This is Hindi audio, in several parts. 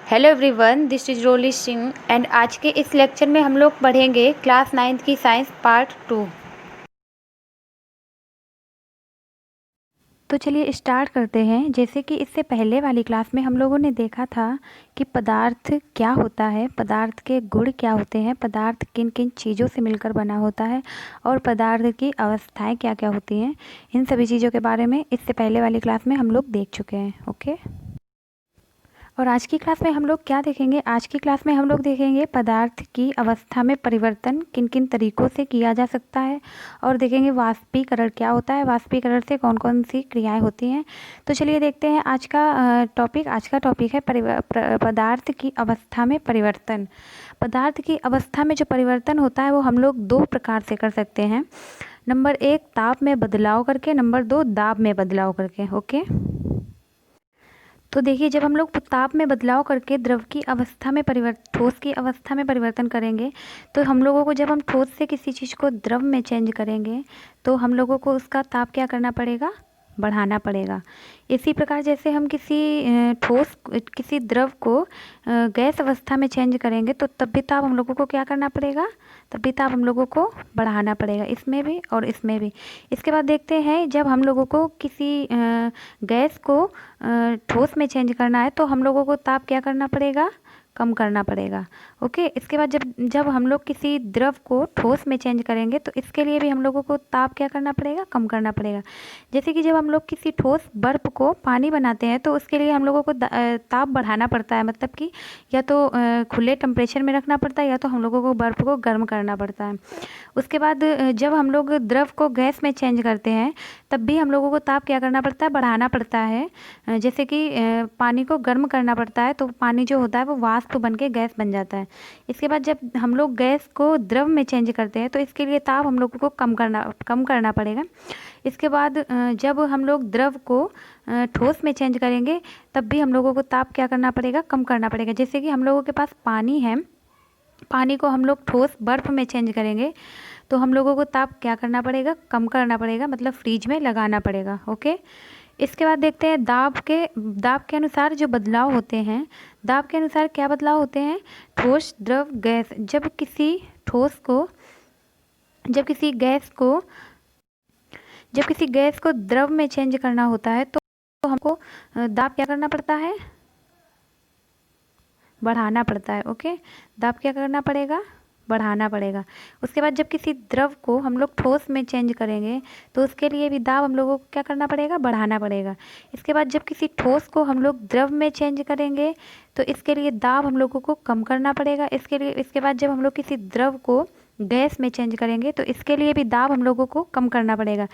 Hello everyone, this is Roli Singh and आज के इस लेक्चर में हम लोग पढ़ेंगे क्लास 9th की साइंस पार्ट 2। तो चलिए स्टार्ट करते हैं। जैसे कि इससे पहले वाली क्लास में हम लोगों ने देखा था कि पदार्थ क्या होता है, पदार्थ के गुण क्या होते हैं, पदार्थ किन किन चीज़ों से मिलकर बना होता है और पदार्थ की अवस्थाएं क्या क्या होती हैं। इन सभी चीज़ों के बारे में इससे पहले वाली क्लास में हम लोग देख चुके हैं। ओके, और आज की क्लास में हम लोग क्या देखेंगे? आज की क्लास में हम लोग देखेंगे पदार्थ की अवस्था में परिवर्तन किन किन तरीक़ों से किया जा सकता है और देखेंगे वाष्पीकरण क्या होता है, वाष्पीकरण से कौन कौन सी क्रियाएं होती हैं। तो चलिए देखते हैं आज का टॉपिक। आज का टॉपिक है पदार्थ की अवस्था में परिवर्तन। पदार्थ की अवस्था में जो परिवर्तन होता है वो हम लोग दो प्रकार से कर सकते हैं। नंबर 1 ताप में बदलाव करके, नंबर 2 दाब में बदलाव करके। ओके, तो देखिए जब हम लोग ताप में बदलाव करके द्रव की अवस्था में ठोस की अवस्था में परिवर्तन करेंगे तो हम लोगों को, जब हम ठोस से किसी चीज़ को द्रव में चेंज करेंगे तो हम लोगों को उसका ताप क्या करना पड़ेगा? बढ़ाना पड़ेगा। इसी प्रकार जैसे हम किसी द्रव को गैस अवस्था में चेंज करेंगे तो तब भी ताप हम लोगों को क्या करना पड़ेगा? तब भी ताप हम लोगों को बढ़ाना पड़ेगा, इसमें भी और इसमें भी। इसके बाद देखते हैं जब हम लोगों को किसी गैस को ठोस में चेंज करना है तो हम लोगों को ताप क्या करना पड़ेगा? कम करना पड़ेगा। ओके, इसके बाद जब जब हम लोग किसी द्रव को ठोस में चेंज करेंगे तो इसके लिए भी हम लोगों को ताप क्या करना पड़ेगा? कम करना पड़ेगा। जैसे कि जब हम लोग किसी ठोस बर्फ को पानी बनाते हैं तो उसके लिए हम लोगों को ताप बढ़ाना पड़ता है, मतलब कि या तो खुले टेम्परेचर में रखना पड़ता है या तो हम लोगों को बर्फ़ को गर्म करना पड़ता है। उसके बाद जब हम लोग द्रव को गैस में चेंज करते हैं तब भी हम लोगों को ताप क्या करना पड़ता है? बढ़ाना पड़ता है। जैसे कि पानी को गर्म करना पड़ता है तो पानी जो होता है वो वाष्प बन के गैस बन जाता है। इसके बाद जब हम लोग गैस को द्रव में चेंज करते हैं तो इसके लिए ताप हम लोगों को कम करना पड़ेगा। इसके बाद जब हम लोग द्रव को ठोस में चेंज करेंगे तब भी हम लोगों को ताप क्या करना पड़ेगा? कम करना पड़ेगा। जैसे कि हम लोगों के पास पानी है, पानी को हम लोग ठोस बर्फ़ में चेंज करेंगे तो हम लोगों को ताप क्या करना पड़ेगा? कम करना पड़ेगा, मतलब फ्रीज में लगाना पड़ेगा। ओके, इसके बाद देखते हैं दाब के अनुसार जो बदलाव होते हैं। दाब के अनुसार क्या बदलाव होते हैं? ठोस, द्रव, गैस। जब किसी गैस को द्रव में चेंज करना होता है तो हमको दाब क्या करना पड़ता है? बढ़ाना पड़ता है। ओके, दाब क्या करना पड़ेगा? बढ़ाना पड़ेगा। उसके बाद जब किसी द्रव को हम लोग ठोस में चेंज करेंगे तो उसके लिए भी दाब हम लोगों को क्या करना पड़ेगा? बढ़ाना पड़ेगा। इसके बाद जब किसी ठोस को हम लोग द्रव में चेंज करेंगे तो इसके लिए दाब हम लोगों को कम करना पड़ेगा। इसके बाद जब हम लोग किसी द्रव को गैस में चेंज करेंगे तो इसके लिए भी दाब हम लोगों को कम करना पड़ेगा।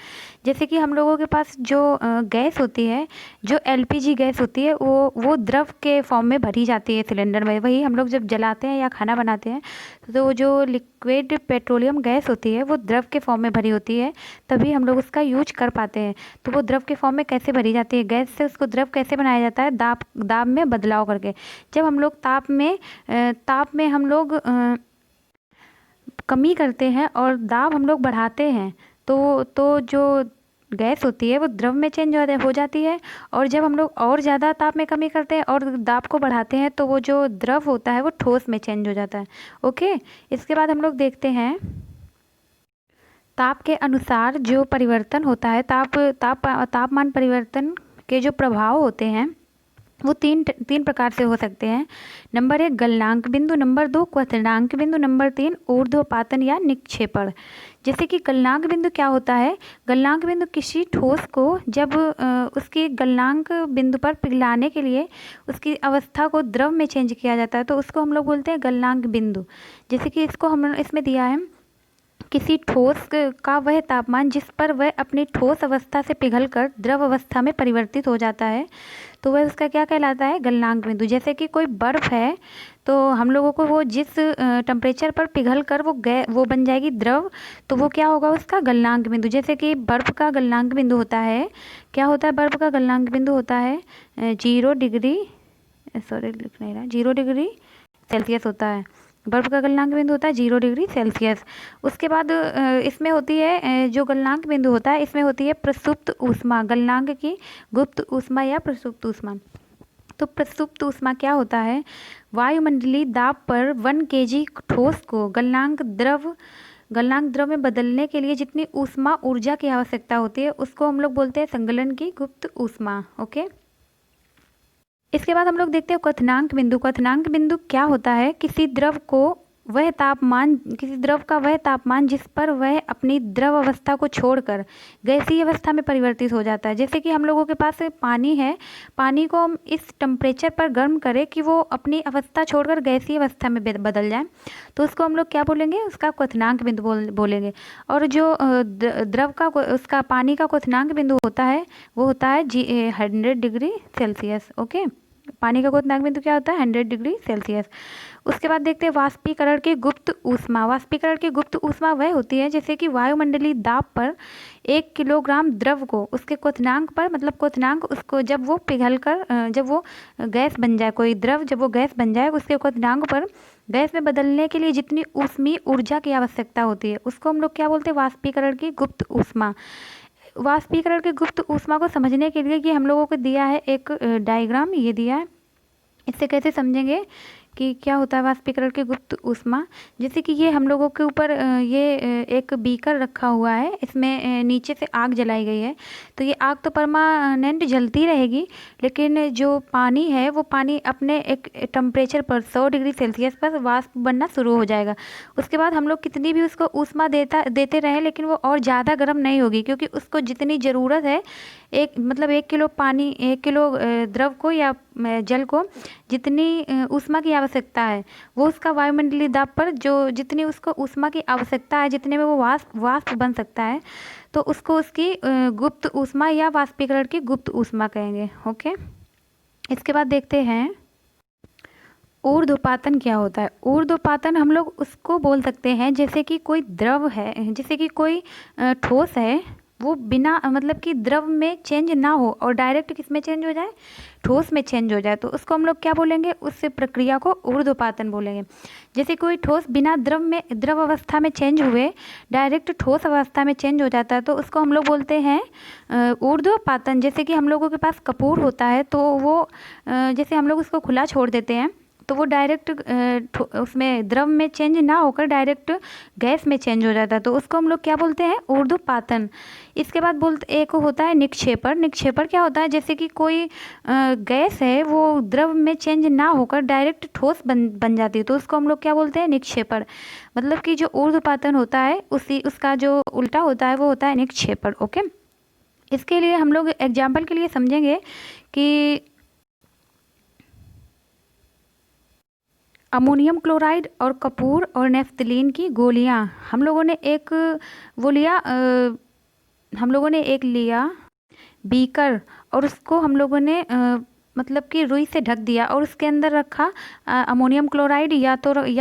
जैसे कि हम लोगों के पास जो गैस होती है, जो एलपीजी गैस होती है, वो द्रव के फॉर्म में भरी जाती है सिलेंडर में। वही हम लोग जब जलाते हैं या खाना बनाते हैं तो जो लिक्विड पेट्रोलियम गैस होती है वो द्रव के फॉर्म में भरी होती है, तभी हम लोग उसका यूज कर पाते हैं। तो वो द्रव के फॉर्म में कैसे भरी जाती है? गैस से उसको द्रव कैसे बनाया जाता है? दाब में बदलाव करके। जब हम लोग ताप में हम लोग कमी करते हैं और दाब हम लोग बढ़ाते हैं तो जो गैस होती है वो द्रव में चेंज हो जाती है। और जब हम लोग और ज़्यादा ताप में कमी करते हैं और दाब को बढ़ाते हैं तो वो जो द्रव होता है वो ठोस में चेंज हो जाता है। ओके, इसके बाद हम लोग देखते हैं ताप के अनुसार जो परिवर्तन होता है, तापमान परिवर्तन के जो प्रभाव होते हैं वो तीन प्रकार से हो सकते हैं। नंबर 1 गलनांक बिंदु, नंबर 2 क्वथनांक बिंदु, नंबर 3 ऊर्ध्वपातन या निक्षेपण। जैसे कि गलनांक बिंदु क्या होता है? गलनांक बिंदु किसी ठोस को जब उसके गलनांक बिंदु पर पिघलाने के लिए उसकी अवस्था को द्रव में चेंज किया जाता है तो उसको हम लोग बोलते हैं गलनांक बिंदु। जैसे कि इसमें दिया है किसी ठोस का वह तापमान जिस पर वह अपनी ठोस अवस्था से पिघलकर द्रव अवस्था में परिवर्तित हो जाता है तो वह उसका क्या कहलाता है? गलनांक बिंदु। जैसे कि कोई बर्फ़ है तो हम लोगों को वो जिस टेम्परेचर पर पिघल कर वो बन जाएगी द्रव, तो वो क्या होगा? उसका गलनांक बिंदु। जैसे कि बर्फ़ का गलनांक बिंदु होता है, क्या होता है? बर्फ़ का गलनांक बिंदु होता है 0 डिग्री सेल्सियस होता है। बर्फ़ का गलनांक बिंदु होता है 0 डिग्री सेल्सियस। उसके बाद इसमें होती है जो गलनांक बिंदु होता है इसमें होती है प्रसुप्त ऊष्मा, गलनांक की गुप्त ऊष्मा या प्रसुप्त ऊष्मा। तो प्रसुप्त ऊष्मा क्या होता है? वायुमंडलीय दाब पर 1 केजी ठोस को गलनांक द्रव में बदलने के लिए जितनी ऊष्मा ऊर्जा की आवश्यकता होती है उसको हम लोग बोलते हैं संगलन की गुप्त ऊष्मा। ओके, इसके बाद हम लोग देखते हैं क्वथनांक बिंदु। क्वथनांक बिंदु क्या होता है? किसी द्रव का वह तापमान जिस पर वह अपनी द्रव अवस्था को छोड़कर गैसीय अवस्था में परिवर्तित हो जाता है। जैसे कि हम लोगों के पास पानी है, पानी को हम इस टेम्परेचर पर गर्म करें कि वो अपनी अवस्था छोड़कर गैसीय अवस्था में बदल जाए, तो उसको हम लोग क्या बोलेंगे? उसका क्वथनांक बिंदु बोलेंगे। और जो द्रव का उसका पानी का क्वथनांक बिंदु होता है वो होता है 100 डिग्री सेल्सियस। ओके, पानी का क्वथनांक बिंदु क्या होता है? 100 डिग्री सेल्सियस। उसके बाद देखते हैं वाष्पीकरण की गुप्त ऊष्मा। वाष्पीकरण की गुप्त ऊष्मा वह होती है जैसे कि वायुमंडलीय दाब पर 1 किलोग्राम द्रव को उसके क्वथनांक पर, मतलब क्वथनांक उसको जब वो पिघलकर जब वो गैस बन जाए, कोई द्रव जब वो गैस बन जाए उसके क्वथनांक पर गैस में बदलने के लिए जितनी ऊष्मीय ऊर्जा की आवश्यकता होती है उसको हम लोग क्या बोलते हैं? वाष्पीकरण की गुप्त ऊष्मा। वाष्पीकरण की गुप्त ऊष्मा को समझने के लिए ये हम लोगों को दिया है एक डायग्राम, ये दिया है। इससे कैसे समझेंगे कि क्या होता है वाष्पीकरण की गुप्त ऊष्मा? जैसे कि ये हम लोगों के ऊपर एक बीकर रखा हुआ है, इसमें नीचे से आग जलाई गई है, तो ये आग तो परमानेंट जलती रहेगी, लेकिन जो पानी है वो पानी अपने एक टेम्परेचर पर 100 डिग्री सेल्सियस पर वाष्प बनना शुरू हो जाएगा। उसके बाद हम लोग कितनी भी उसको ऊष्मा देते रहें लेकिन वो और ज़्यादा गर्म नहीं होगी, क्योंकि उसको जितनी ज़रूरत है, 1 किलो पानी, 1 किलो द्रव को या जल को जितनी ऊष्मा की आवश्यकता है वो उसका वायुमंडलीय दाब पर जो जितनी उसको ऊष्मा की आवश्यकता है, जितने में वो वाष्प बन सकता है, तो उसको उसकी गुप्त ऊष्मा या वाष्पीकरण की गुप्त ऊष्मा कहेंगे। ओके, इसके बाद देखते हैं ऊर्ध्वपातन क्या होता है। ऊर्ध्वपातन हम लोग उसको बोल सकते हैं जैसे कि कोई द्रव है, जैसे कि कोई ठोस है, वो बिना मतलब कि द्रव में चेंज ना हो और डायरेक्ट किस में चेंज हो जाए? ठोस में चेंज हो जाए, तो उसको हम लोग क्या बोलेंगे? उस प्रक्रिया को ऊर्ध्वपातन बोलेंगे। जैसे कोई ठोस बिना द्रव अवस्था में चेंज हुए डायरेक्ट ठोस अवस्था में चेंज हो जाता है, तो उसको हम लोग बोलते हैं ऊर्ध्वपातन। जैसे कि हम लोगों के पास कपूर होता है, तो वो जैसे हम लोग उसको खुला छोड़ देते हैं तो वो डायरेक्ट उसमें द्रव में चेंज ना होकर डायरेक्ट गैस में चेंज हो जाता है, तो उसको हम लोग क्या बोलते हैं? ऊर्ध्वपातन। इसके बाद एक होता है निक्षेपण। निक्षेपण क्या होता है? जैसे कि कोई गैस है वो द्रव में चेंज ना होकर डायरेक्ट ठोस बन जाती है, तो उसको हम लोग क्या बोलते हैं? निक्षेपण। मतलब कि जो ऊर्ध्वपातन होता है उसका जो उल्टा होता है वो होता है निक्षेपण। ओके, इसके लिए हम लोग एग्जाम्पल के लिए समझेंगे कि अमोनियम क्लोराइड और कपूर और नेफ्थलीन की गोलियां हम लोगों ने एक लिया बीकर, और उसको हम लोगों ने मतलब कि रुई से ढक दिया और उसके अंदर रखा अमोनियम क्लोराइड या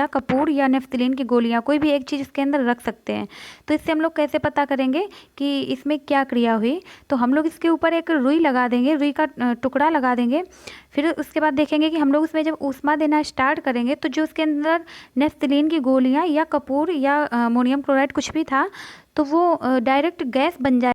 कपूर या नेफ्थलीन की गोलियां, कोई भी एक चीज़ इसके अंदर रख सकते हैं। तो इससे हम लोग कैसे पता करेंगे कि इसमें क्या क्रिया हुई? तो हम लोग इसके ऊपर एक रुई लगा देंगे, रुई का टुकड़ा लगा देंगे, फिर उसके बाद देखेंगे कि हम लोग उसमें जब ऊष्मा देना स्टार्ट करेंगे तो जो उसके अंदर नेफ्थलीन की गोलियाँ या कपूर या अमोनियम क्लोराइड कुछ भी था, तो वो डायरेक्ट गैस बन जाए